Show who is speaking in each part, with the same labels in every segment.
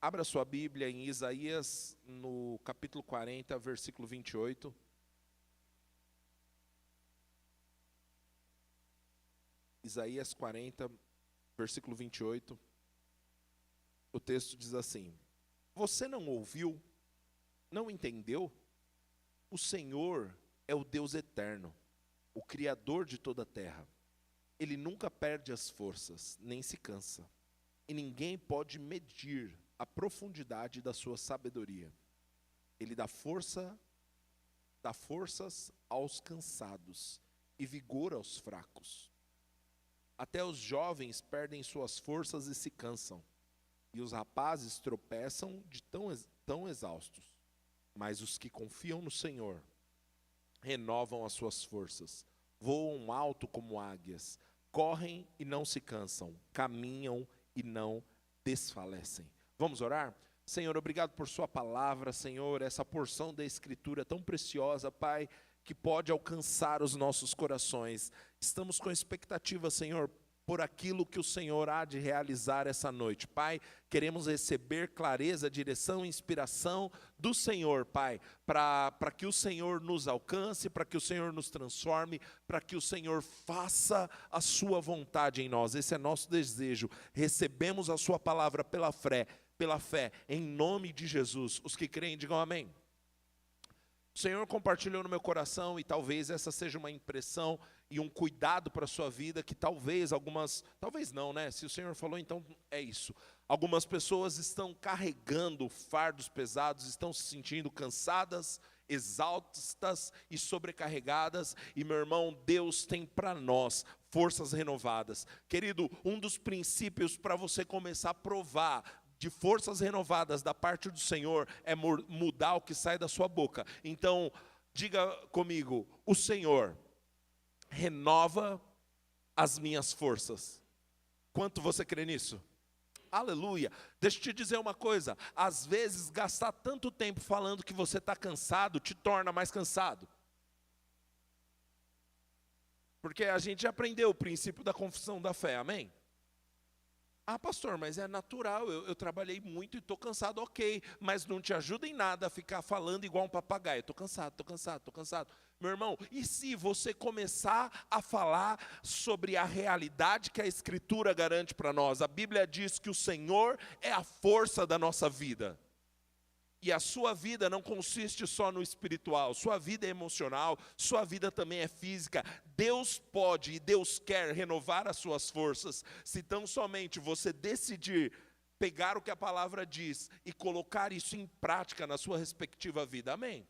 Speaker 1: Abra sua Bíblia em Isaías, no capítulo 40, versículo 28. Isaías 40, versículo 28. O texto diz assim: Você não ouviu? Não entendeu? O Senhor é o Deus eterno, o Criador de toda a terra. Ele nunca perde as forças, nem se cansa. E ninguém pode medir a profundidade da sua sabedoria. Ele dá forças aos cansados e vigor aos fracos. Até os jovens perdem suas forças e se cansam, e os rapazes tropeçam de tão exaustos. Mas os que confiam no Senhor renovam as suas forças, voam alto como águias, correm e não se cansam, caminham e não desfalecem. Vamos orar? Senhor, obrigado por sua palavra, Senhor, essa porção da Escritura tão preciosa, Pai, que pode alcançar os nossos corações. Estamos com expectativa, Senhor, por aquilo que o Senhor há de realizar essa noite. Pai, queremos receber clareza, direção e inspiração do Senhor, Pai, para que o Senhor nos alcance, para que o Senhor nos transforme, para que o Senhor faça a sua vontade em nós. Esse é nosso desejo. Recebemos a sua palavra pela fé, em nome de Jesus. Os que creem, digam amém. O Senhor compartilhou no meu coração, e talvez essa seja uma impressão e um cuidado para a sua vida, que talvez não, né? Se o Senhor falou, então é isso. Algumas pessoas estão carregando fardos pesados, estão se sentindo cansadas, exaustas e sobrecarregadas, e meu irmão, Deus tem para nós forças renovadas. Querido, um dos princípios para você começar a provar de forças renovadas da parte do Senhor é mudar o que sai da sua boca. Então, diga comigo: o Senhor renova as minhas forças. Quanto você crê nisso? Aleluia. Deixa eu te dizer uma coisa: às vezes gastar tanto tempo falando que você está cansado te torna mais cansado. Porque a gente já aprendeu o princípio da confissão da fé, amém? Ah, pastor, mas é natural, eu trabalhei muito e estou cansado, ok, mas não te ajuda em nada a ficar falando igual um papagaio. Estou cansado, estou cansado, estou cansado. Meu irmão, e se você começar a falar sobre a realidade que a Escritura garante para nós? A Bíblia diz que o Senhor é a força da nossa vida. E a sua vida não consiste só no espiritual, sua vida é emocional, sua vida também é física. Deus pode e Deus quer renovar as suas forças, se tão somente você decidir pegar o que a palavra diz e colocar isso em prática na sua respectiva vida. Amém?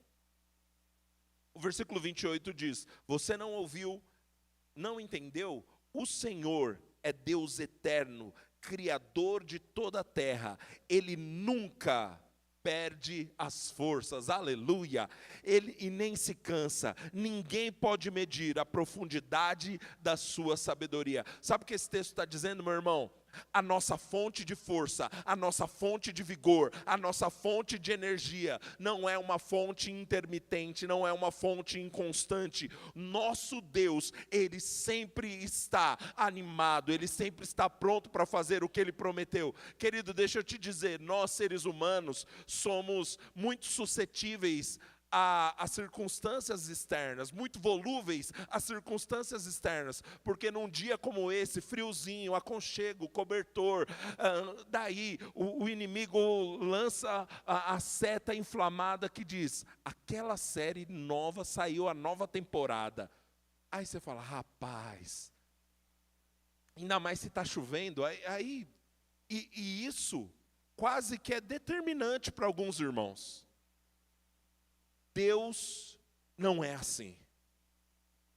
Speaker 1: O versículo 28 diz: Você não ouviu, não entendeu? O Senhor é Deus eterno, Criador de toda a terra. Ele nunca perde as forças, aleluia, e nem se cansa. Ninguém pode medir a profundidade da sua sabedoria. Sabe o que esse texto está dizendo, meu irmão? A nossa fonte de força, a nossa fonte de vigor, a nossa fonte de energia não é uma fonte intermitente, não é uma fonte inconstante. Nosso Deus, Ele sempre está animado, Ele sempre está pronto para fazer o que Ele prometeu. Querido, deixa eu te dizer, nós seres humanos somos muito suscetíveis a circunstâncias externas, muito volúveis às circunstâncias externas, porque num dia como esse, friozinho, aconchego, cobertor, daí o inimigo lança a seta inflamada que diz: aquela série nova saiu, a nova temporada. Aí você fala: rapaz, ainda mais se está chovendo, e isso quase que é determinante para alguns irmãos. Deus não é assim.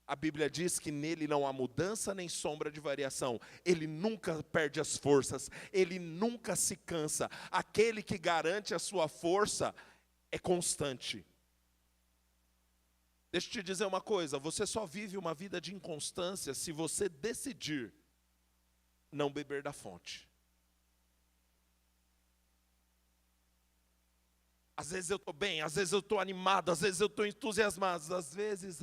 Speaker 1: A Bíblia diz que nele não há mudança nem sombra de variação. Ele nunca perde as forças, ele nunca se cansa. Aquele que garante a sua força é constante. Deixa eu te dizer uma coisa: você só vive uma vida de inconstância se você decidir não beber da fonte. Às vezes eu estou bem, às vezes eu estou animado, às vezes eu estou entusiasmado, às vezes,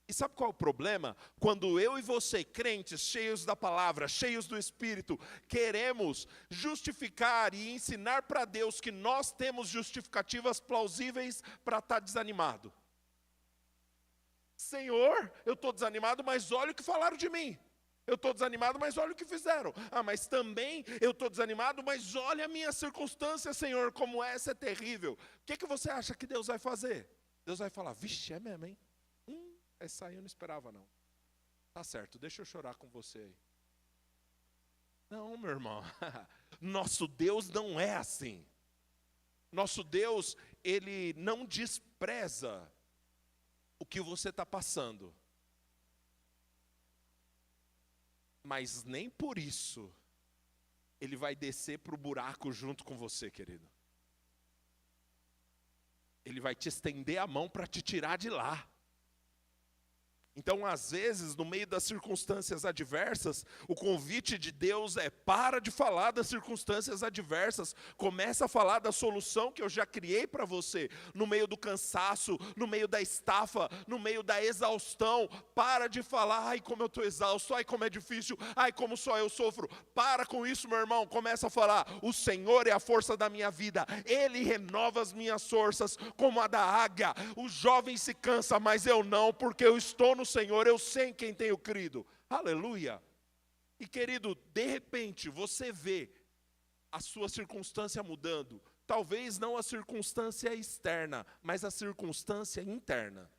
Speaker 1: E sabe qual é o problema? Quando eu e você, crentes, cheios da palavra, cheios do Espírito, queremos justificar e ensinar para Deus que nós temos justificativas plausíveis para estar desanimado. Senhor, eu estou desanimado, mas olha o que falaram de mim. Eu estou desanimado, mas olha o que fizeram. Mas também eu estou desanimado, mas olha a minha circunstância, Senhor, como essa é terrível. O que você acha que Deus vai fazer? Deus vai falar, vixe, é mesmo, hein? Essa aí eu não esperava, não. Tá certo, deixa eu chorar com você aí. Não, meu irmão. Nosso Deus não é assim. Nosso Deus, Ele não despreza o que você está passando. Mas nem por isso Ele vai descer para o buraco junto com você, querido. Ele vai te estender a mão para te tirar de lá. Então, às vezes, no meio das circunstâncias adversas, o convite de Deus é: para de falar das circunstâncias adversas, começa a falar da solução que eu já criei para você. No meio do cansaço, no meio da estafa, no meio da exaustão, para de falar, ai como eu estou exausto, ai como é difícil, ai como só eu sofro. Para com isso, meu irmão, começa a falar, o Senhor é a força da minha vida, Ele renova as minhas forças como a da águia. O jovem se cansa, mas eu não, porque eu estou no Senhor, eu sei em quem tenho crido. Aleluia. E querido, de repente você vê a sua circunstância mudando. Talvez não a circunstância externa, mas a circunstância interna.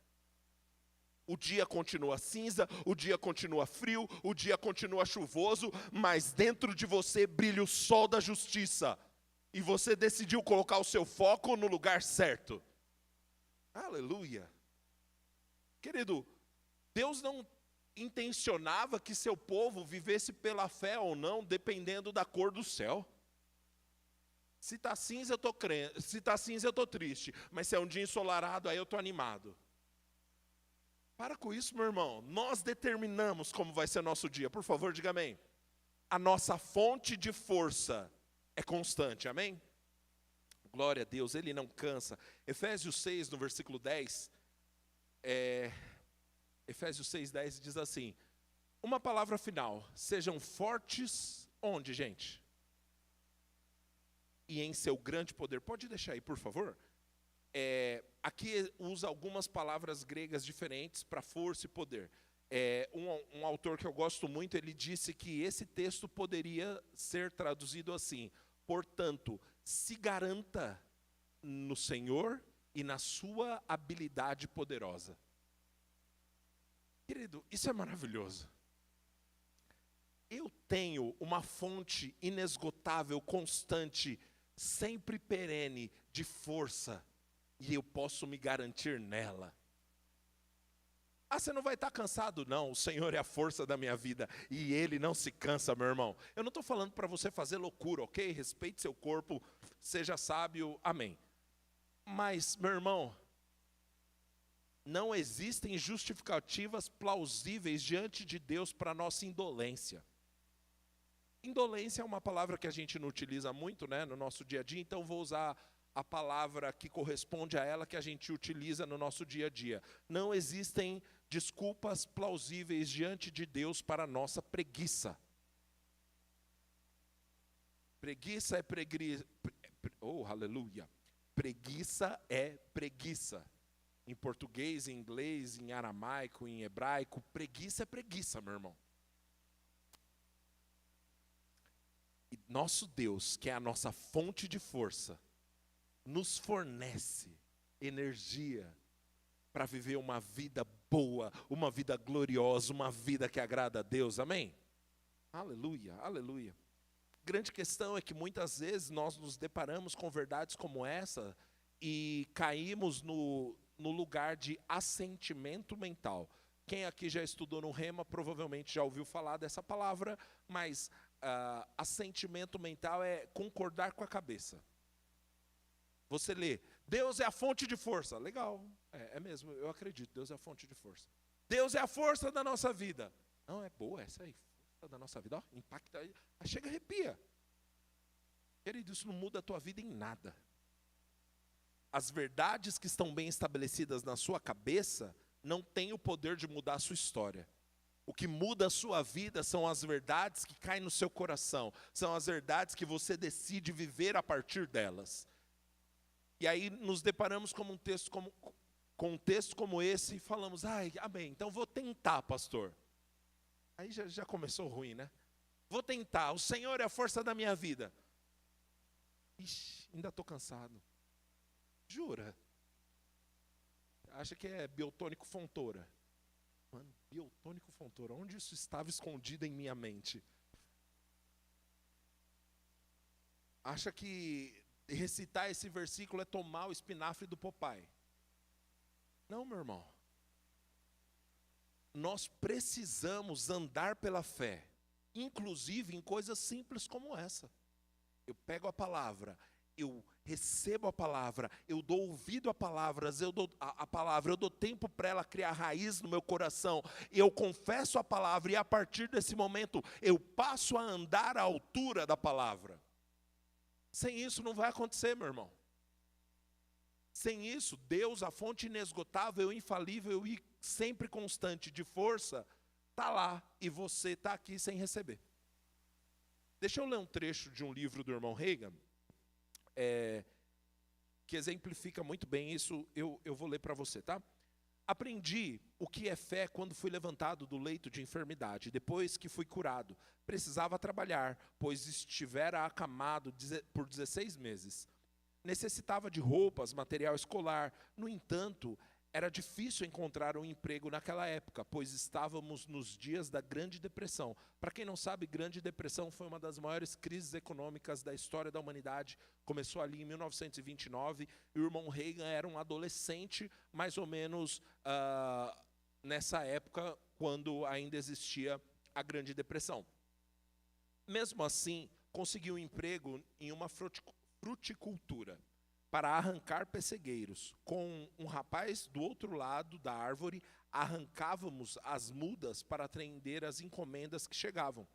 Speaker 1: O dia continua cinza, o dia continua frio, o dia continua chuvoso, mas dentro de você brilha o sol da justiça. E você decidiu colocar o seu foco no lugar certo. Aleluia. Querido, Deus não intencionava que seu povo vivesse pela fé ou não, dependendo da cor do céu. Se está cinza, eu estou crente, se está cinza, eu estou triste, mas se é um dia ensolarado, aí eu estou animado. Para com isso, meu irmão, nós determinamos como vai ser nosso dia, por favor, diga amém. A nossa fonte de força é constante, amém? Glória a Deus, Ele não cansa. Efésios 6, no versículo 10, Efésios 6:10 diz assim, uma palavra final, sejam fortes, onde, gente? E em seu grande poder. Pode deixar aí, por favor? Aqui usa algumas palavras gregas diferentes para força e poder. Um autor que eu gosto muito, ele disse que esse texto poderia ser traduzido assim, portanto, se garanta no Senhor e na sua habilidade poderosa. Querido, isso é maravilhoso. Eu tenho uma fonte inesgotável, constante, sempre perene de força, e eu posso me garantir nela. Você não vai estar cansado, não. O Senhor é a força da minha vida, e Ele não se cansa, meu irmão. Eu não estou falando para você fazer loucura, ok? Respeite seu corpo, seja sábio, amém. Mas, meu irmão, não existem justificativas plausíveis diante de Deus para a nossa indolência. Indolência é uma palavra que a gente não utiliza muito, né, no nosso dia a dia, então vou usar a palavra que corresponde a ela que a gente utiliza no nosso dia a dia. Não existem desculpas plausíveis diante de Deus para a nossa preguiça. Preguiça é preguiça. Oh, aleluia. Preguiça é preguiça. Em português, em inglês, em aramaico, em hebraico, preguiça é preguiça, meu irmão. E nosso Deus, que é a nossa fonte de força, nos fornece energia para viver uma vida boa, uma vida gloriosa, uma vida que agrada a Deus, amém? Aleluia, aleluia. Grande questão é que muitas vezes nós nos deparamos com verdades como essa e caímos no lugar de assentimento mental. Quem aqui já estudou no Rema provavelmente já ouviu falar dessa palavra, mas assentimento mental é concordar com a cabeça. Você lê, Deus é a fonte de força. Legal, é mesmo, eu acredito, Deus é a fonte de força. Deus é a força da nossa vida. Não, é boa essa aí, força da nossa vida, ó, impacta, chega e arrepia. Querido, isso não muda a tua vida em nada. As verdades que estão bem estabelecidas na sua cabeça não tem o poder de mudar a sua história. O que muda a sua vida são as verdades que caem no seu coração, são as verdades que você decide viver a partir delas. E aí nos deparamos com um texto como esse e falamos, amém, então vou tentar, pastor. Aí já começou ruim, né? Vou tentar, o Senhor é a força da minha vida. Ixi, ainda estou cansado. Jura? Acha que é biotônico Fontoura? Mano, biotônico Fontoura, onde isso estava escondido em minha mente? Acha que recitar esse versículo é tomar o espinafre do Popeye? Não, meu irmão. Nós precisamos andar pela fé, inclusive em coisas simples como essa. Eu pego a palavra, eu recebo a palavra, eu dou ouvido a palavras, eu dou tempo para ela criar raiz no meu coração, eu confesso a palavra e a partir desse momento eu passo a andar à altura da palavra. Sem isso não vai acontecer, meu irmão. Sem isso, Deus, a fonte inesgotável, infalível e sempre constante de força, está lá e você está aqui sem receber. Deixa eu ler um trecho de um livro do irmão Reagan, que exemplifica muito bem isso, eu vou ler para você, tá? Aprendi o que é fé quando fui levantado do leito de enfermidade, depois que fui curado. Precisava trabalhar, pois estivera acamado por 16 meses. Necessitava de roupas, material escolar. No entanto, era difícil encontrar um emprego naquela época, pois estávamos nos dias da Grande Depressão. Para quem não sabe, Grande Depressão foi uma das maiores crises econômicas da história da humanidade. Começou ali em 1929, e o irmão Reagan era um adolescente, mais ou menos nessa época, quando ainda existia a Grande Depressão. Mesmo assim, conseguiu um emprego em uma fruticultura, para arrancar pessegueiros. Com um rapaz do outro lado da árvore, arrancávamos as mudas para atender as encomendas que chegavam.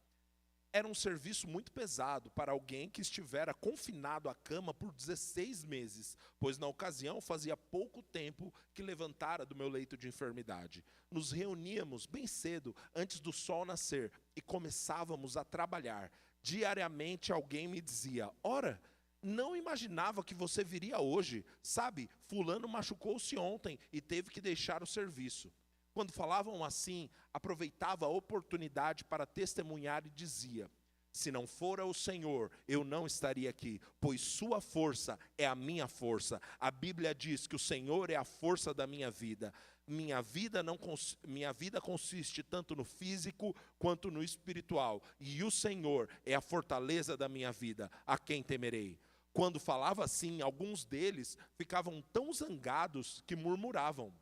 Speaker 1: Era um serviço muito pesado para alguém que estivera confinado à cama por 16 meses, pois na ocasião fazia pouco tempo que levantara do meu leito de enfermidade. Nos reuníamos bem cedo, antes do sol nascer, e começávamos a trabalhar. Diariamente alguém me dizia, ora, não imaginava que você viria hoje, sabe, fulano machucou-se ontem e teve que deixar o serviço. Quando falavam assim, aproveitava a oportunidade para testemunhar e dizia, se não fora o Senhor, eu não estaria aqui, pois sua força é a minha força. A Bíblia diz que o Senhor é a força da minha vida. Minha vida consiste tanto no físico quanto no espiritual, e o Senhor é a fortaleza da minha vida, a quem temerei. Quando falava assim, alguns deles ficavam tão zangados que murmuravam.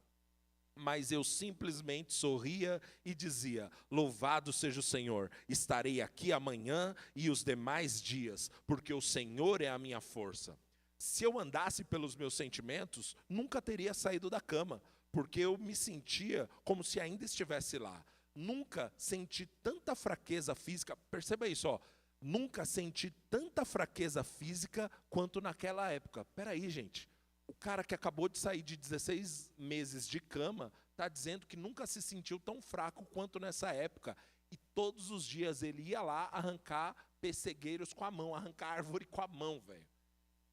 Speaker 1: Mas eu simplesmente sorria e dizia, louvado seja o Senhor, estarei aqui amanhã e os demais dias, porque o Senhor é a minha força. Se eu andasse pelos meus sentimentos, nunca teria saído da cama, porque eu me sentia como se ainda estivesse lá. Nunca senti tanta fraqueza física, perceba isso, nunca senti tanta fraqueza física quanto naquela época. Peraí, gente, o cara que acabou de sair de 16 meses de cama está dizendo que nunca se sentiu tão fraco quanto nessa época. E todos os dias ele ia lá arrancar pessegueiros com a mão, arrancar árvore com a mão, velho.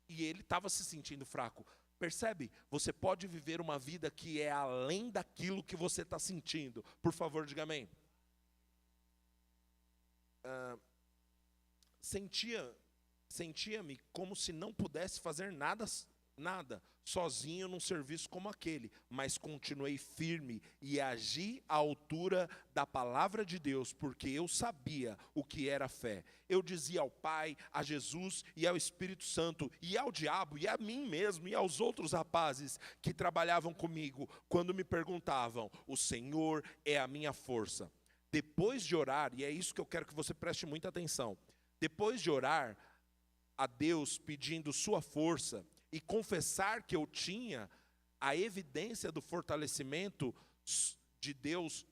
Speaker 1: E ele estava se sentindo fraco. Percebe? Você pode viver uma vida que é além daquilo que você está sentindo. Por favor, diga amém. Sentia-me como se não pudesse fazer nada sozinho num serviço como aquele, mas continuei firme e agi à altura da palavra de Deus, porque eu sabia o que era fé. Eu dizia ao Pai, a Jesus e ao Espírito Santo, e ao diabo, e a mim mesmo, e aos outros rapazes que trabalhavam comigo, quando me perguntavam, o Senhor é a minha força. Depois de orar, e é isso que eu quero que você preste muita atenção, depois de orar a Deus pedindo sua força e confessar que eu tinha a evidência do fortalecimento de Deus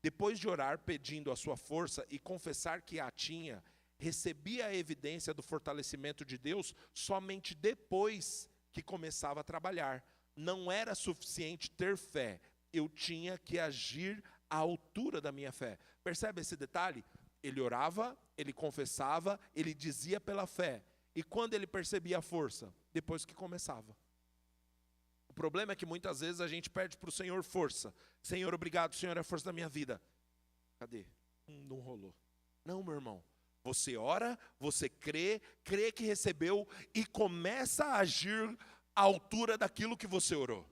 Speaker 1: depois de orar pedindo a sua força e confessar que a tinha, recebi a evidência do fortalecimento de Deus somente depois que começava a trabalhar. não era suficiente ter fé, eu tinha que agir à altura da minha fé. Percebe esse detalhe? Ele orava, ele confessava, ele dizia pela fé. E quando ele percebia a força? Depois que começava. O problema é que muitas vezes a gente pede para o Senhor força. Senhor, obrigado, Senhor é a força da minha vida. Cadê? Não rolou. Não, meu irmão. Você ora, você crê que recebeu e começa a agir à altura daquilo que você orou.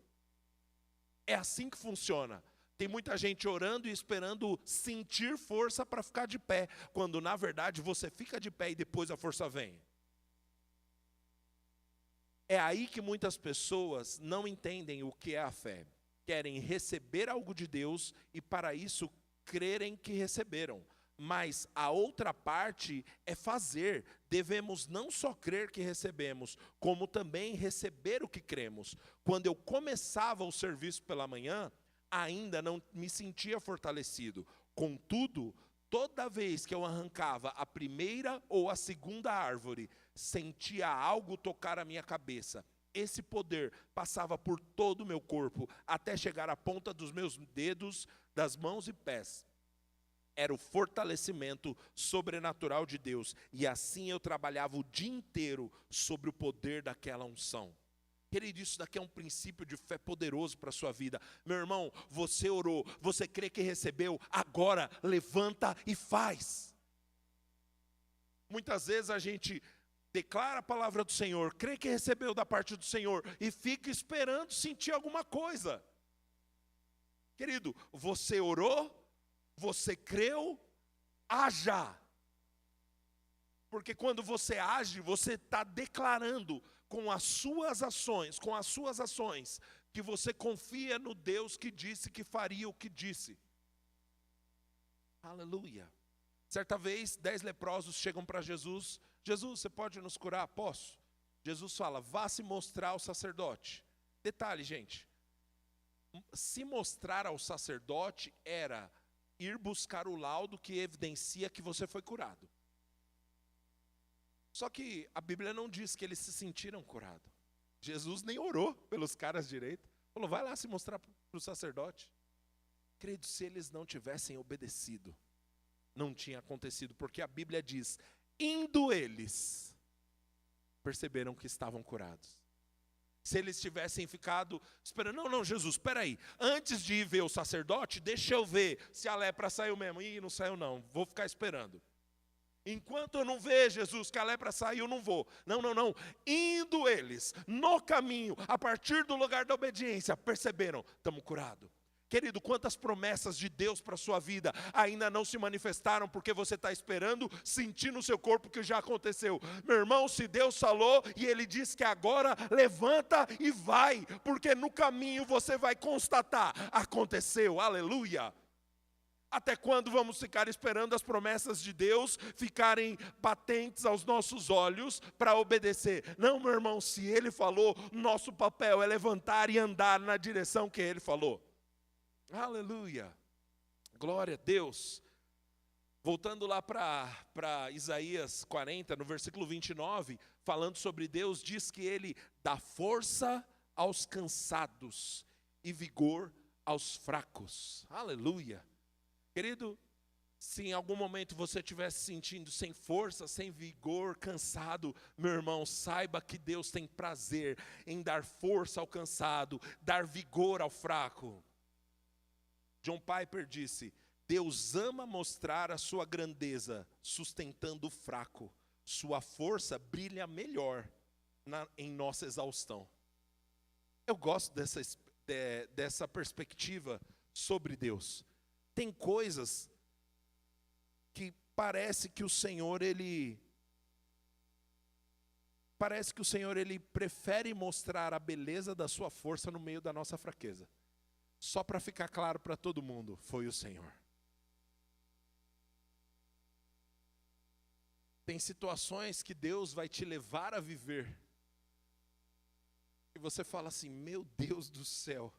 Speaker 1: É assim que funciona. Tem muita gente orando e esperando sentir força para ficar de pé, quando na verdade você fica de pé e depois a força vem. É aí que muitas pessoas não entendem o que é a fé. Querem receber algo de Deus e para isso crerem que receberam. Mas a outra parte é fazer. Devemos não só crer que recebemos, como também receber o que cremos. Quando eu começava o serviço pela manhã, ainda não me sentia fortalecido. Contudo, toda vez que eu arrancava a primeira ou a segunda árvore, sentia algo tocar a minha cabeça. Esse poder passava por todo o meu corpo, até chegar à ponta dos meus dedos, das mãos e pés. Era o fortalecimento sobrenatural de Deus. E assim eu trabalhava o dia inteiro sobre o poder daquela unção. Querido, isso daqui é um princípio de fé poderoso para a sua vida. Meu irmão, você orou, você crê que recebeu, agora levanta e faz. Muitas vezes a gente declara a palavra do Senhor, crê que recebeu da parte do Senhor e fica esperando sentir alguma coisa. Querido, você orou, você creu, haja. Porque quando você age, você está declarando com as suas ações, que você confia no Deus que disse que faria o que disse. Aleluia. Certa vez, 10 leprosos chegam para Jesus. Jesus, você pode nos curar? Posso. Jesus fala, vá se mostrar ao sacerdote. Detalhe, gente. Se mostrar ao sacerdote era ir buscar o laudo que evidencia que você foi curado. Só que a Bíblia não diz que eles se sentiram curados. Jesus nem orou pelos caras direito. Falou, vai lá se mostrar para o sacerdote. Credo, se eles não tivessem obedecido, não tinha acontecido. Porque a Bíblia diz, indo eles, perceberam que estavam curados. Se eles tivessem ficado esperando, não, Jesus, espera aí. Antes de ir ver o sacerdote, deixa eu ver se a lepra saiu mesmo. Ih, não saiu não, vou ficar esperando. Enquanto eu não ver, Jesus, que a lepra saiu, eu não vou. Não. Indo eles, no caminho, a partir do lugar da obediência, perceberam, estamos curados. Querido, quantas promessas de Deus para a sua vida ainda não se manifestaram porque você está esperando sentir no seu corpo que já aconteceu. Meu irmão, se Deus falou e Ele diz que agora, levanta e vai, porque no caminho você vai constatar, aconteceu, aleluia. Até quando vamos ficar esperando as promessas de Deus ficarem patentes aos nossos olhos para obedecer? Não, meu irmão, se Ele falou, nosso papel é levantar e andar na direção que Ele falou. Aleluia, glória a Deus. Voltando lá para Isaías 40, no versículo 29, falando sobre Deus, diz que Ele dá força aos cansados e vigor aos fracos. Aleluia. Querido, se em algum momento você estiver se sentindo sem força, sem vigor, cansado, meu irmão, saiba que Deus tem prazer em dar força ao cansado, dar vigor ao fraco. John Piper disse, Deus ama mostrar a sua grandeza, sustentando o fraco. Sua força brilha melhor em nossa exaustão. Eu gosto dessa perspectiva sobre Deus. Tem coisas que parece que o Senhor, Ele prefere mostrar a beleza da sua força no meio da nossa fraqueza. Só para ficar claro para todo mundo, foi o Senhor. Tem situações que Deus vai te levar a viver. E você fala assim, meu Deus do céu,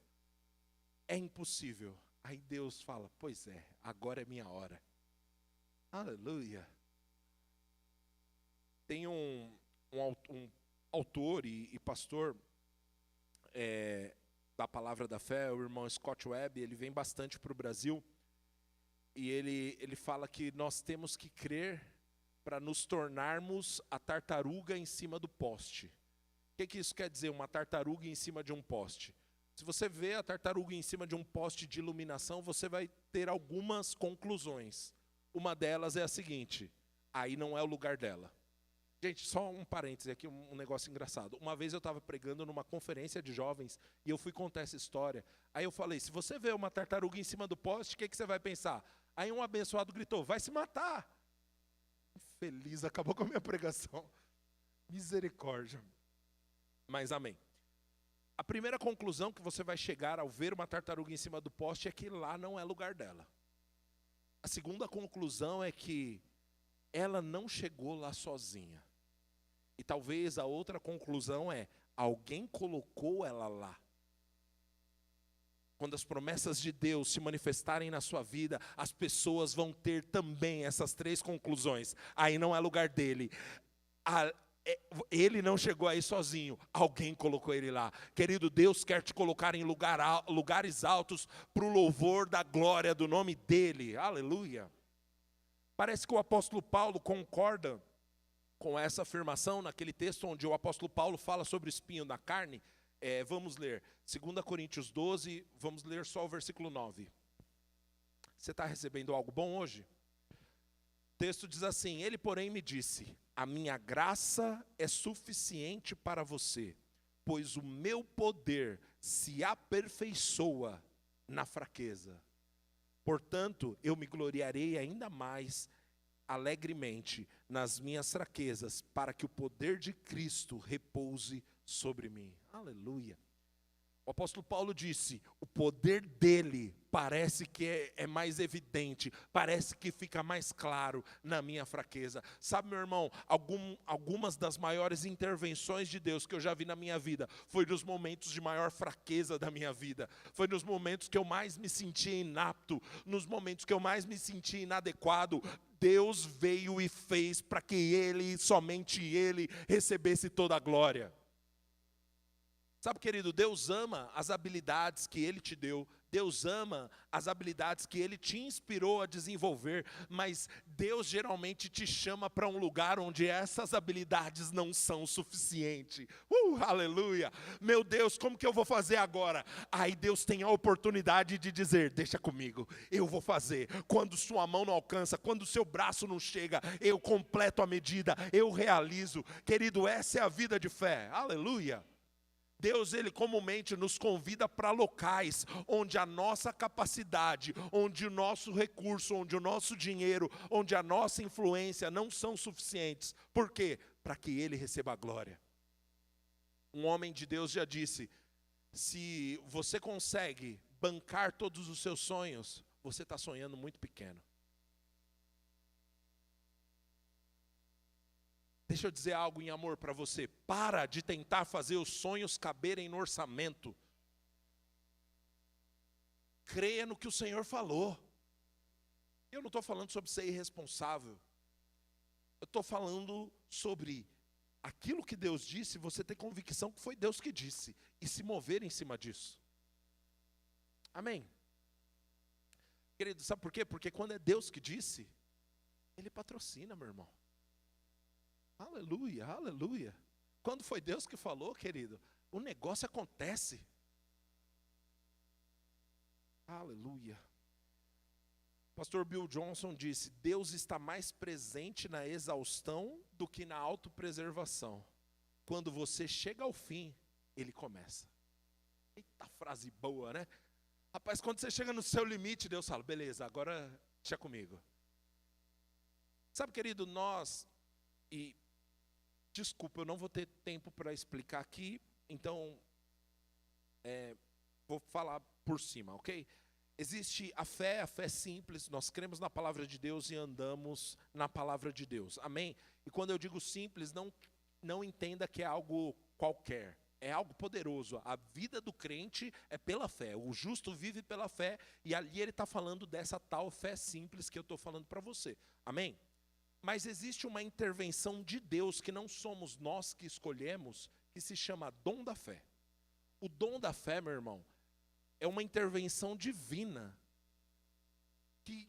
Speaker 1: é impossível. Aí Deus fala, pois é, agora é minha hora. Aleluia. Tem um autor e pastor da palavra da fé, o irmão Scott Webb, ele vem bastante para o Brasil, e ele fala que nós temos que crer para nos tornarmos a tartaruga em cima do poste. O que isso quer dizer, uma tartaruga em cima de um poste? Se você vê a tartaruga em cima de um poste de iluminação, você vai ter algumas conclusões. Uma delas é a seguinte: aí não é o lugar dela. Gente, só um parêntese aqui, um negócio engraçado. Uma vez eu estava pregando numa conferência de jovens e eu fui contar essa história. Aí eu falei, se você vê uma tartaruga em cima do poste, o que você vai pensar? Aí um abençoado gritou, vai se matar. Feliz, acabou com a minha pregação. Misericórdia. Mas amém. A primeira conclusão que você vai chegar ao ver uma tartaruga em cima do poste é que lá não é lugar dela. A segunda conclusão é que ela não chegou lá sozinha. E talvez a outra conclusão é, alguém colocou ela lá. Quando as promessas de Deus se manifestarem na sua vida, as pessoas vão ter também essas três conclusões. Aí não é lugar dele. Ele não chegou aí sozinho, alguém colocou ele lá. Querido, Deus quer te colocar em lugares altos para o louvor da glória do nome dele. Aleluia. Parece que o apóstolo Paulo concorda com essa afirmação naquele texto onde o apóstolo Paulo fala sobre o espinho na carne. Vamos ler 2 Coríntios 12, vamos ler só o versículo 9. Você está recebendo algo bom hoje? O texto diz assim, ele porém me disse, a minha graça é suficiente para você, pois o meu poder se aperfeiçoa na fraqueza. Portanto, eu me gloriarei ainda mais alegremente nas minhas fraquezas, para que o poder de Cristo repouse sobre mim. Aleluia. O apóstolo Paulo disse, o poder dele parece que é mais evidente, parece que fica mais claro na minha fraqueza. Sabe, meu irmão, algumas das maiores intervenções de Deus que eu já vi na minha vida, foi nos momentos de maior fraqueza da minha vida, foi nos momentos que eu mais me sentia inapto, nos momentos que eu mais me sentia inadequado. Deus veio e fez para que ele, somente ele, recebesse toda a glória. Sabe, querido, Deus ama as habilidades que Ele te deu, Deus ama as habilidades que Ele te inspirou a desenvolver, mas Deus geralmente te chama para um lugar onde essas habilidades não são suficientes. Aleluia! Meu Deus, como que eu vou fazer agora? Aí Deus tem a oportunidade de dizer, deixa comigo, eu vou fazer. Quando sua mão não alcança, quando seu braço não chega, eu completo a medida, eu realizo. Querido, essa é a vida de fé, aleluia! Deus, Ele comumente nos convida para locais onde a nossa capacidade, onde o nosso recurso, onde o nosso dinheiro, onde a nossa influência não são suficientes. Por quê? Para que Ele receba a glória. Um homem de Deus já disse, se você consegue bancar todos os seus sonhos, você está sonhando muito pequeno. Deixa eu dizer algo em amor para você. Para de tentar fazer os sonhos caberem no orçamento. Creia no que o Senhor falou. Eu não estou falando sobre ser irresponsável. Eu estou falando sobre aquilo que Deus disse, você ter convicção que foi Deus que disse. E se mover em cima disso. Amém. Querido, sabe por quê? Porque quando é Deus que disse, Ele patrocina, meu irmão. Aleluia, aleluia. Quando foi Deus que falou, querido, o negócio acontece. Aleluia. Pastor Bill Johnson disse, Deus está mais presente na exaustão do que na autopreservação. Quando você chega ao fim, Ele começa. Eita frase boa, né? Rapaz, quando você chega no seu limite, Deus fala, beleza, agora deixa comigo. Sabe, querido, desculpa, eu não vou ter tempo para explicar aqui, então vou falar por cima, ok? Existe a fé simples, nós cremos na palavra de Deus e andamos na palavra de Deus, amém? E quando eu digo simples, não entenda que é algo qualquer, é algo poderoso. A vida do crente é pela fé, o justo vive pela fé, e ali ele está falando dessa tal fé simples que eu estou falando para você, amém? Mas existe uma intervenção de Deus que não somos nós que escolhemos, que se chama dom da fé. O dom da fé, meu irmão, é uma intervenção divina que,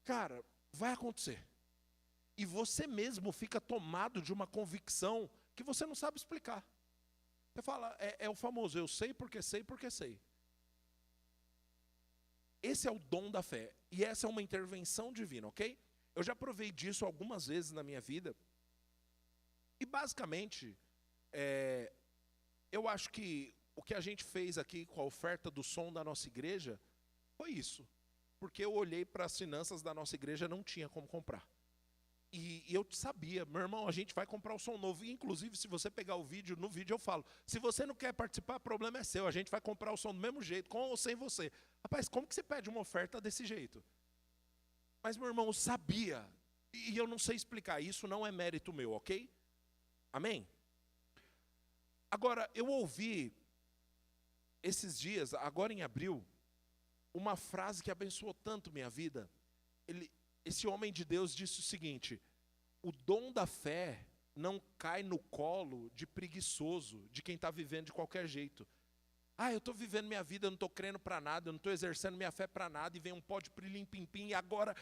Speaker 1: cara, vai acontecer. E você mesmo fica tomado de uma convicção que você não sabe explicar. Você fala, é o famoso, eu sei porque sei porque sei. Esse é o dom da fé. E essa é uma intervenção divina, ok? Eu já provei disso algumas vezes na minha vida. E basicamente, eu acho que o que a gente fez aqui com a oferta do som da nossa igreja foi isso. Porque eu olhei para as finanças da nossa igreja, não tinha como comprar. E eu sabia, meu irmão, a gente vai comprar o som novo. E, inclusive, se você pegar o vídeo, no vídeo eu falo, se você não quer participar, o problema é seu. A gente vai comprar o som do mesmo jeito, com ou sem você. Rapaz, como que você pede uma oferta desse jeito? Mas, meu irmão, eu sabia. E eu não sei explicar. Isso não é mérito meu, ok? Amém? Agora, eu ouvi, esses dias, agora em abril, uma frase que abençoou tanto minha vida. Esse homem de Deus disse o seguinte: o dom da fé não cai no colo de preguiçoso, de quem está vivendo de qualquer jeito. Eu estou vivendo minha vida, eu não estou crendo para nada, eu não estou exercendo minha fé para nada, e vem um pó de pilim-pim-pim, e agora,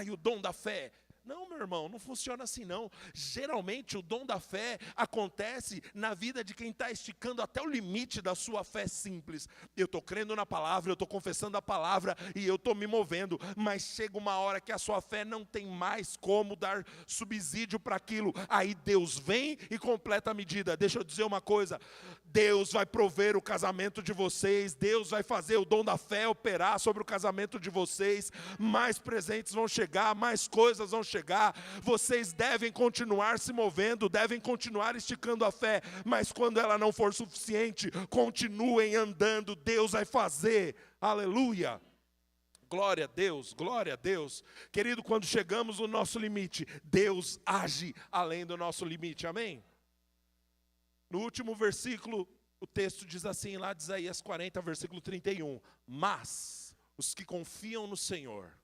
Speaker 1: e o dom da fé. Não, meu irmão, não funciona assim não. Geralmente o dom da fé acontece na vida de quem está esticando até o limite da sua fé simples. Eu estou crendo na palavra, eu estou confessando a palavra e eu estou me movendo, mas chega uma hora que a sua fé não tem mais como dar subsídio para aquilo. Aí Deus vem e completa a medida. Deixa eu dizer uma coisa, Deus vai prover o casamento de vocês, Deus vai fazer o dom da fé operar sobre o casamento de vocês, mais presentes vão chegar, mais coisas vão chegar, vocês devem continuar se movendo, devem continuar esticando a fé, mas quando ela não for suficiente, continuem andando, Deus vai fazer, aleluia. Glória a Deus, glória a Deus. Querido, quando chegamos no nosso limite, Deus age além do nosso limite, amém? No último versículo, o texto diz assim, lá de Isaías 40, versículo 31, mas os que confiam no Senhor,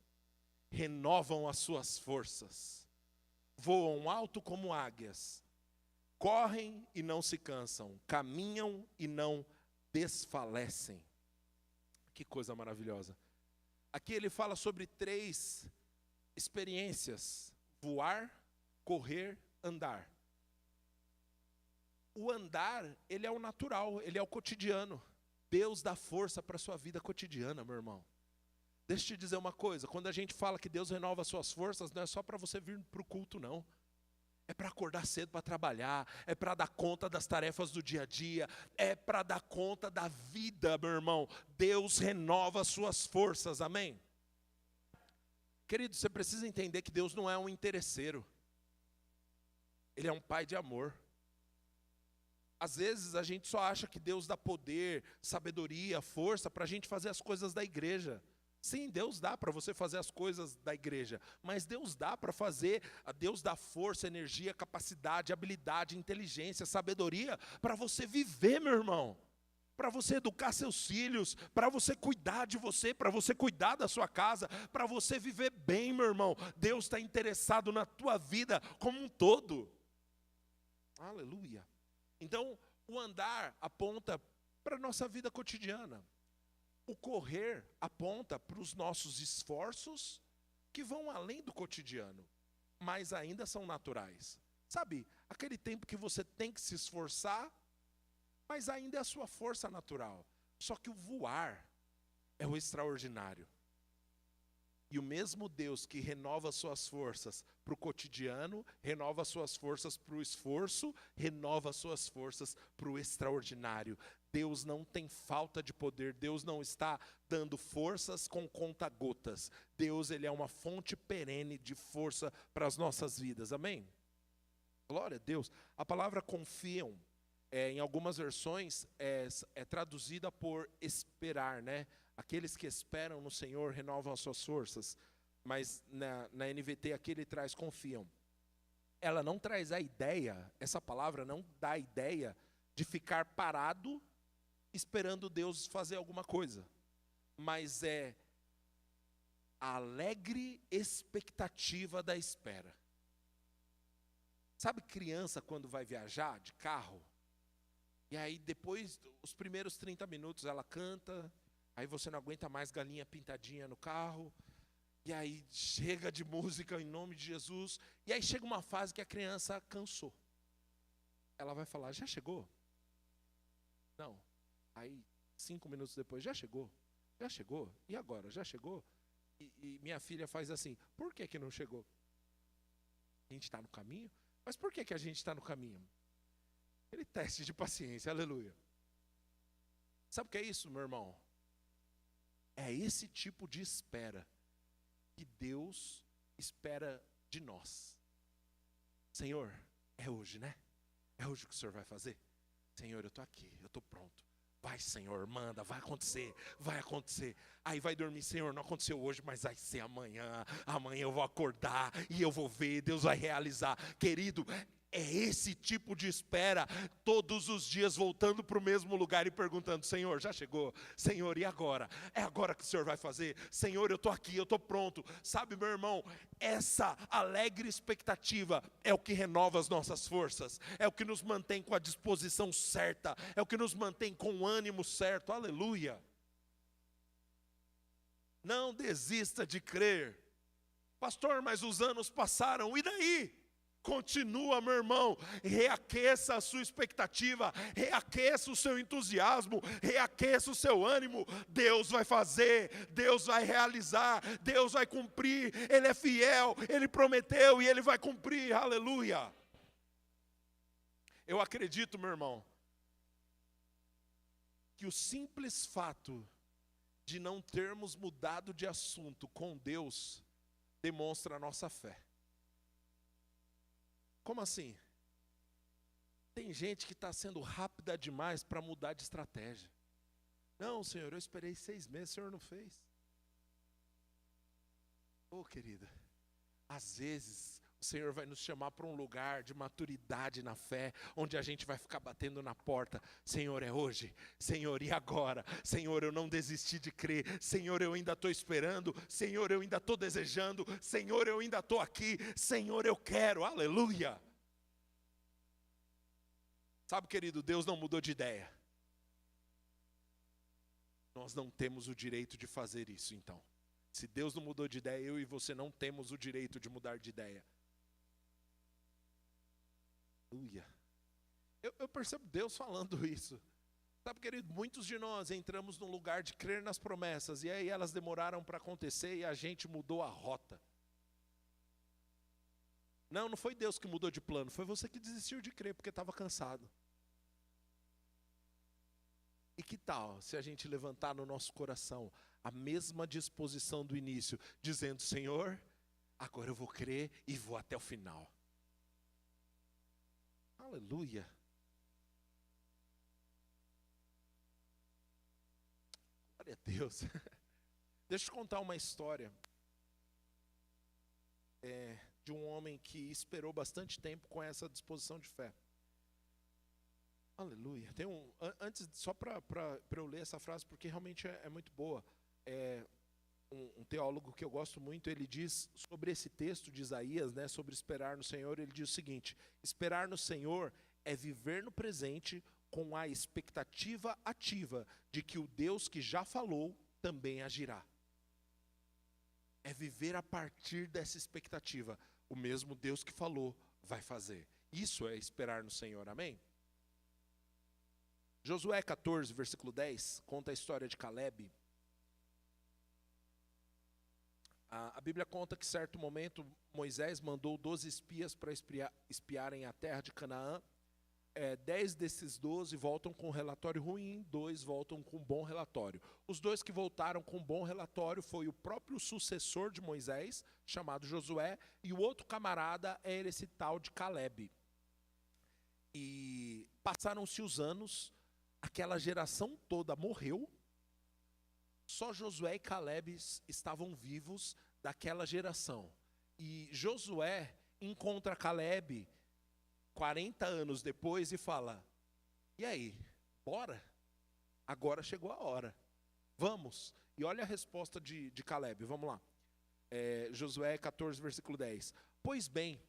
Speaker 1: renovam as suas forças, voam alto como águias, correm e não se cansam, caminham e não desfalecem. Que coisa maravilhosa. Aqui ele fala sobre 3 experiências: voar, correr, andar. O andar, ele é o natural, ele é o cotidiano. Deus dá força para a sua vida cotidiana, meu irmão. Deixa eu te dizer uma coisa, quando a gente fala que Deus renova as suas forças, não é só para você vir para o culto, não. É para acordar cedo para trabalhar, é para dar conta das tarefas do dia a dia, é para dar conta da vida, meu irmão. Deus renova as suas forças, amém? Querido, você precisa entender que Deus não é um interesseiro. Ele é um pai de amor. Às vezes a gente só acha que Deus dá poder, sabedoria, força para a gente fazer as coisas da igreja. Sim, Deus dá para você fazer as coisas da igreja, mas Deus dá para fazer, Deus dá força, energia, capacidade, habilidade, inteligência, sabedoria para você viver, meu irmão. Para você educar seus filhos, para você cuidar de você, para você cuidar da sua casa, para você viver bem, meu irmão. Deus está interessado na tua vida como um todo. Aleluia. Então, o andar aponta para a nossa vida cotidiana. O correr aponta para os nossos esforços que vão além do cotidiano, mas ainda são naturais. Sabe, aquele tempo que você tem que se esforçar, mas ainda é a sua força natural. Só que o voar é o extraordinário. E o mesmo Deus que renova suas forças para o cotidiano, renova suas forças para o esforço, renova suas forças para o extraordinário. Deus não tem falta de poder, Deus não está dando forças com conta-gotas. Deus, ele é uma fonte perene de força para as nossas vidas, amém? Glória a Deus. A palavra confiam, em algumas versões, é traduzida por esperar, né? Aqueles que esperam no Senhor renovam as suas forças. Mas na NVT aqui ele traz confiam. Ela não traz a ideia, essa palavra não dá a ideia de ficar parado esperando Deus fazer alguma coisa. Mas é a alegre expectativa da espera. Sabe criança quando vai viajar de carro? E aí depois, os primeiros 30 minutos ela canta, aí você não aguenta mais galinha pintadinha no carro, e aí chega de música em nome de Jesus, e aí chega uma fase que a criança cansou. Ela vai falar, já chegou? Não. Aí 5 minutos depois, já chegou? Já chegou? E agora? Já chegou? E minha filha faz assim, por que não chegou? A gente está no caminho? Mas por que a gente está no caminho? Aquele teste de paciência, aleluia. Sabe o que é isso, meu irmão? É esse tipo de espera que Deus espera de nós. Senhor, é hoje, né? É hoje que o Senhor vai fazer? Senhor, eu estou aqui, eu estou pronto. Vai, Senhor, manda, vai acontecer, vai acontecer. Aí vai dormir, Senhor, não aconteceu hoje, mas vai ser amanhã. Amanhã eu vou acordar e eu vou ver, Deus vai realizar. Querido, é esse tipo de espera, todos os dias voltando para o mesmo lugar e perguntando, Senhor, já chegou? Senhor, e agora? É agora que o Senhor vai fazer? Senhor, eu estou aqui, eu estou pronto. Sabe, meu irmão, essa alegre expectativa é o que renova as nossas forças, é o que nos mantém com a disposição certa, é o que nos mantém com o ânimo certo, aleluia. Não desista de crer. Pastor, mas os anos passaram, e daí? Continua, meu irmão, reaqueça a sua expectativa, reaqueça o seu entusiasmo, reaqueça o seu ânimo. Deus vai fazer, Deus vai realizar, Deus vai cumprir, Ele é fiel, Ele prometeu e Ele vai cumprir, aleluia. Eu acredito, meu irmão, que o simples fato de não termos mudado de assunto com Deus demonstra a nossa fé. Como assim? Tem gente que está sendo rápida demais para mudar de estratégia. Não, Senhor, eu esperei 6 meses, o Senhor não fez. Ô, querida, às vezes o Senhor vai nos chamar para um lugar de maturidade na fé, onde a gente vai ficar batendo na porta. Senhor, é hoje. Senhor, e agora? Senhor, eu não desisti de crer. Senhor, eu ainda estou esperando. Senhor, eu ainda estou desejando. Senhor, eu ainda estou aqui. Senhor, eu quero. Aleluia. Sabe, querido, Deus não mudou de ideia. Nós não temos o direito de fazer isso, então. Se Deus não mudou de ideia, eu e você não temos o direito de mudar de ideia. Aleluia. Eu percebo Deus falando isso. Sabe, querido, muitos de nós entramos num lugar de crer nas promessas, e aí elas demoraram para acontecer e a gente mudou a rota. Não foi Deus que mudou de plano, foi você que desistiu de crer porque estava cansado. E que tal se a gente levantar no nosso coração a mesma disposição do início, dizendo, Senhor, agora eu vou crer e vou até o final. Aleluia. Glória a Deus. Deixa eu contar uma história de um homem que esperou bastante tempo com essa disposição de fé. Aleluia. Tem antes, só para eu ler essa frase, porque realmente é muito boa. Um teólogo que eu gosto muito, ele diz sobre esse texto de Isaías, né, sobre esperar no Senhor, ele diz o seguinte: esperar no Senhor é viver no presente com a expectativa ativa de que o Deus que já falou também agirá. É viver a partir dessa expectativa. O mesmo Deus que falou vai fazer. Isso é esperar no Senhor, amém? Josué 14, versículo 10, conta a história de Calebe. A Bíblia conta que, em certo momento, Moisés mandou 12 espias para espiarem a terra de Canaã. 10 desses 12 voltam com um relatório ruim, 2 voltam com um bom relatório. Os 2 que voltaram com um bom relatório foi o próprio sucessor de Moisés, chamado Josué, e o outro camarada era esse tal de Calebe. E passaram-se os anos, aquela geração toda morreu, só Josué e Calebe estavam vivos daquela geração. E Josué encontra Calebe 40 anos depois e fala, e aí, bora? Agora chegou a hora, vamos. E olha a resposta de Calebe, vamos lá. Josué 14, versículo 10. Pois bem,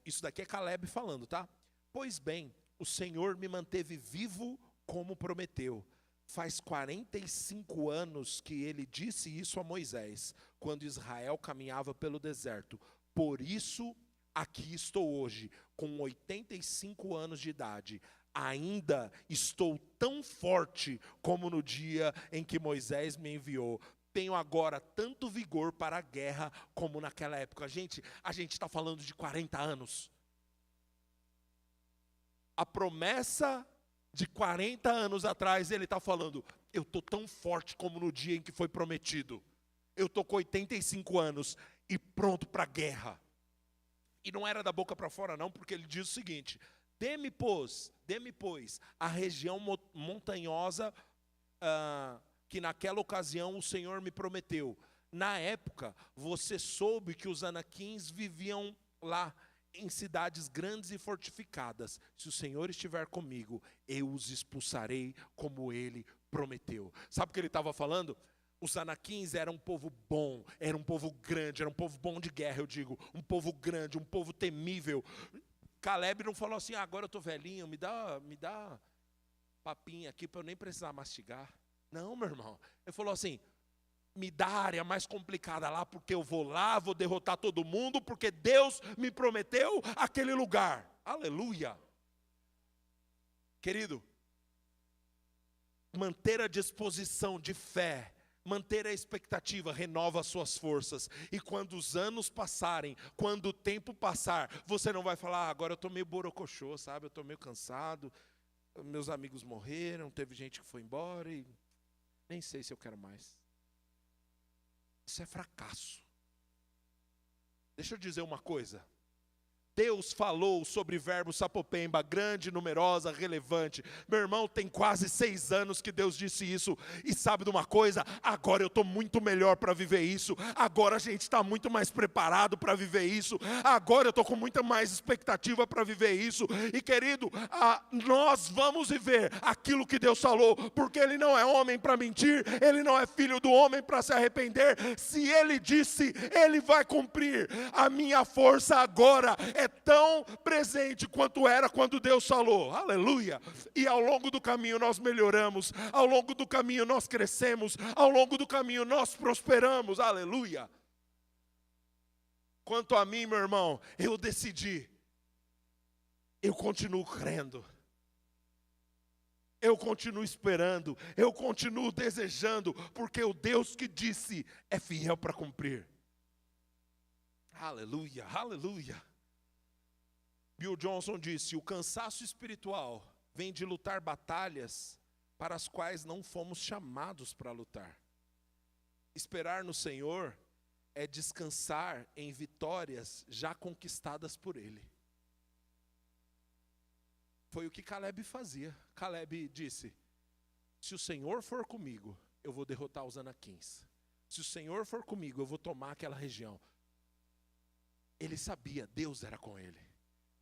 Speaker 1: isso daqui é Calebe falando, tá? Pois bem, o Senhor me manteve vivo como prometeu. Faz 45 anos que ele disse isso a Moisés, quando Israel caminhava pelo deserto. Por isso, aqui estou hoje, com 85 anos de idade. Ainda estou tão forte como no dia em que Moisés me enviou. Tenho agora tanto vigor para a guerra como naquela época. Gente, a gente está falando de 40 anos. A promessa de 40 anos atrás, ele está falando, eu estou tão forte como no dia em que foi prometido. Eu estou com 85 anos e pronto para a guerra. E não era da boca para fora não, porque ele diz o seguinte, dê-me, pois, a região montanhosa que naquela ocasião o Senhor me prometeu. Na época, você soube que os anaquins viviam lá, em cidades grandes e fortificadas. Se o Senhor estiver comigo, eu os expulsarei como Ele prometeu. Sabe o que ele estava falando? Os anaquins eram um povo bom, era um povo grande, era um povo bom de guerra, eu digo. Um povo grande, um povo temível. Caleb não falou assim, agora eu estou velhinho, me dá papinha aqui para eu nem precisar mastigar. Não, meu irmão. Ele falou assim, me dá a área mais complicada lá, porque eu vou lá, vou derrotar todo mundo, porque Deus me prometeu aquele lugar. Aleluia. Querido, manter a disposição de fé, manter a expectativa, renova as suas forças. E quando os anos passarem, quando o tempo passar, você não vai falar, agora eu estou meio borocochô, sabe? Eu estou meio cansado, meus amigos morreram, teve gente que foi embora e nem sei se eu quero mais. Isso é fracasso. Deixa eu dizer uma coisa. Deus falou sobre verbo sapopemba, grande, numerosa, relevante. Meu irmão, tem quase 6 anos que Deus disse isso. E sabe de uma coisa? Agora eu estou muito melhor para viver isso. Agora a gente está muito mais preparado para viver isso. Agora eu estou com muita mais expectativa para viver isso. E querido, nós vamos viver aquilo que Deus falou. Porque Ele não é homem para mentir. Ele não é filho do homem para se arrepender. Se Ele disse, Ele vai cumprir. A minha força agora é tão presente quanto era quando Deus falou, aleluia, e ao longo do caminho nós melhoramos, ao longo do caminho nós crescemos, ao longo do caminho nós prosperamos, aleluia. Quanto a mim, meu irmão, eu decidi, eu continuo crendo, eu continuo esperando, eu continuo desejando, porque o Deus que disse é fiel para cumprir, aleluia, aleluia. Bill Johnson disse, o cansaço espiritual vem de lutar batalhas para as quais não fomos chamados para lutar. Esperar no Senhor é descansar em vitórias já conquistadas por Ele. Foi o que Caleb fazia. Caleb disse, se o Senhor for comigo, eu vou derrotar os anaquins. Se o Senhor for comigo, eu vou tomar aquela região. Ele sabia, Deus era com ele.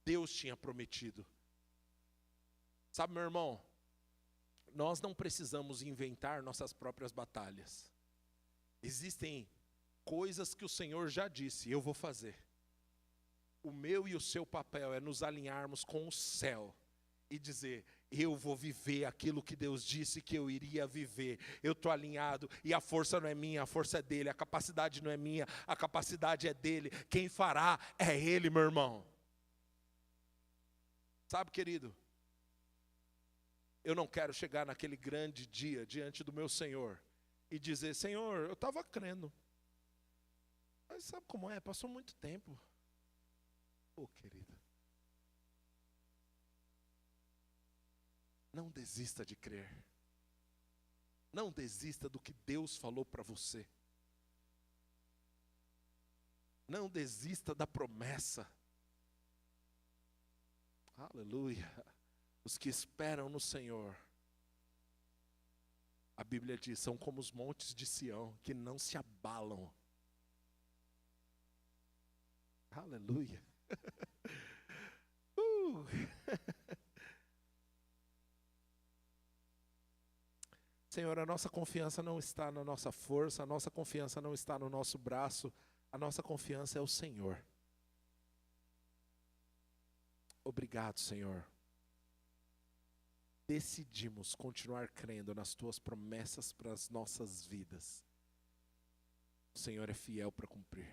Speaker 1: Deus tinha prometido. Sabe, meu irmão, nós não precisamos inventar nossas próprias batalhas. Existem coisas que o Senhor já disse, eu vou fazer. O meu e o seu papel é nos alinharmos com o céu e dizer, eu vou viver aquilo que Deus disse que eu iria viver. Eu estou alinhado e a força não é minha, a força é dele. A capacidade não é minha, a capacidade é dele. Quem fará é ele, meu irmão. Sabe, querido, eu não quero chegar naquele grande dia diante do meu Senhor e dizer, Senhor, eu estava crendo, mas sabe como é? Passou muito tempo. Querido, não desista de crer. Não desista do que Deus falou para você. Não desista da promessa. Aleluia. Os que esperam no Senhor, a Bíblia diz, são como os montes de Sião, que não se abalam. Aleluia. Senhor, a nossa confiança não está na nossa força, a nossa confiança não está no nosso braço, a nossa confiança é o Senhor. Obrigado, Senhor. decidimos continuar crendo nas tuas promessas para as nossas vidas. O Senhor é fiel para cumprir.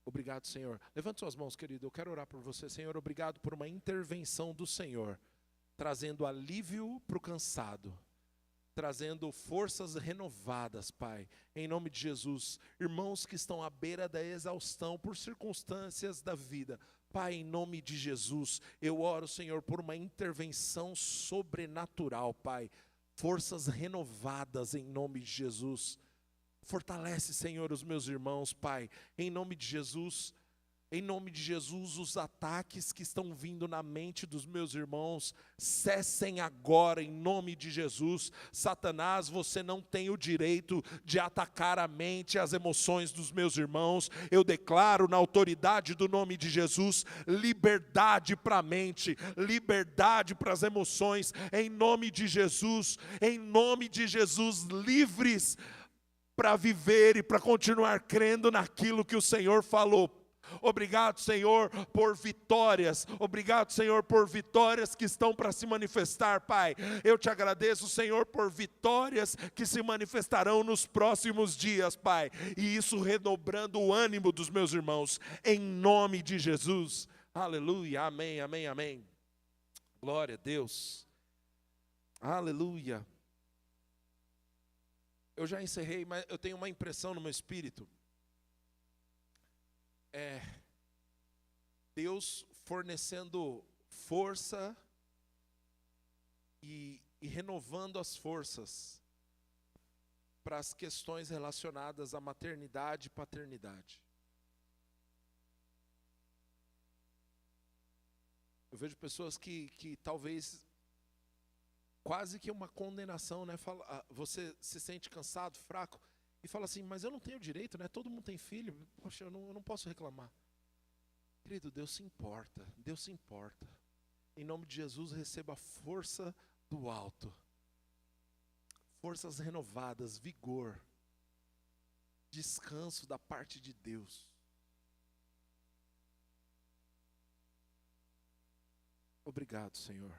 Speaker 1: Obrigado, Senhor. Levante suas mãos, querido. Eu quero orar por você. Senhor, obrigado por uma intervenção do Senhor, trazendo alívio para o cansado, trazendo forças renovadas, Pai, em nome de Jesus. Irmãos que estão à beira da exaustão por circunstâncias da vida, Pai, em nome de Jesus, eu oro, Senhor, por uma intervenção sobrenatural, Pai, forças renovadas em nome de Jesus. Fortalece, Senhor, os meus irmãos, Pai, em nome de Jesus. Em nome de Jesus, os ataques que estão vindo na mente dos meus irmãos, cessem agora, em nome de Jesus. Satanás, você não tem o direito de atacar a mente e as emoções dos meus irmãos. Eu declaro na autoridade do nome de Jesus, liberdade para a mente, liberdade para as emoções, em nome de Jesus, livres para viver e para continuar crendo naquilo que o Senhor falou. Obrigado, Senhor, por vitórias. Obrigado, Senhor, por vitórias que estão para se manifestar, Pai. Eu te agradeço, Senhor, por vitórias que se manifestarão nos próximos dias, Pai. E isso redobrando o ânimo dos meus irmãos, em nome de Jesus. Aleluia, amém, amém, amém. Glória a Deus. Aleluia. Eu já encerrei, mas eu tenho uma impressão no meu espírito. Deus fornecendo força e renovando as forças para as questões relacionadas à maternidade e paternidade. Eu vejo pessoas que talvez, quase que uma condenação, né? Você se sente cansado, fraco, e fala assim, mas eu não tenho direito, né? Todo mundo tem filho, poxa, eu não posso reclamar. Querido, Deus se importa, Deus se importa. Em nome de Jesus, receba a força do alto. Forças renovadas, vigor, descanso da parte de Deus. Obrigado, Senhor.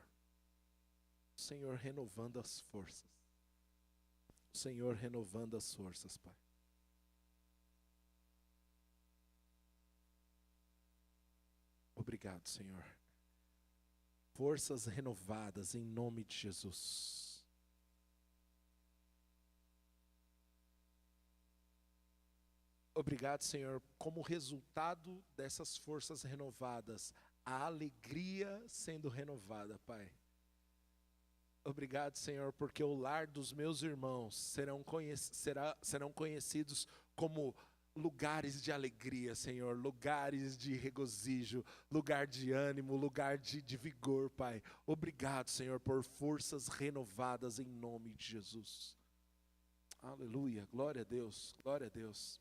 Speaker 1: Senhor renovando as forças. Senhor renovando as forças, Pai. Obrigado, Senhor. Forças renovadas em nome de Jesus. Obrigado, Senhor, como resultado dessas forças renovadas, a alegria sendo renovada, Pai. Obrigado, Senhor, porque o lar dos meus irmãos serão conhecidos como lugares de alegria, Senhor, lugares de regozijo, lugar de ânimo, lugar de vigor, Pai. Obrigado, Senhor, por forças renovadas em nome de Jesus. Aleluia, glória a Deus, glória a Deus.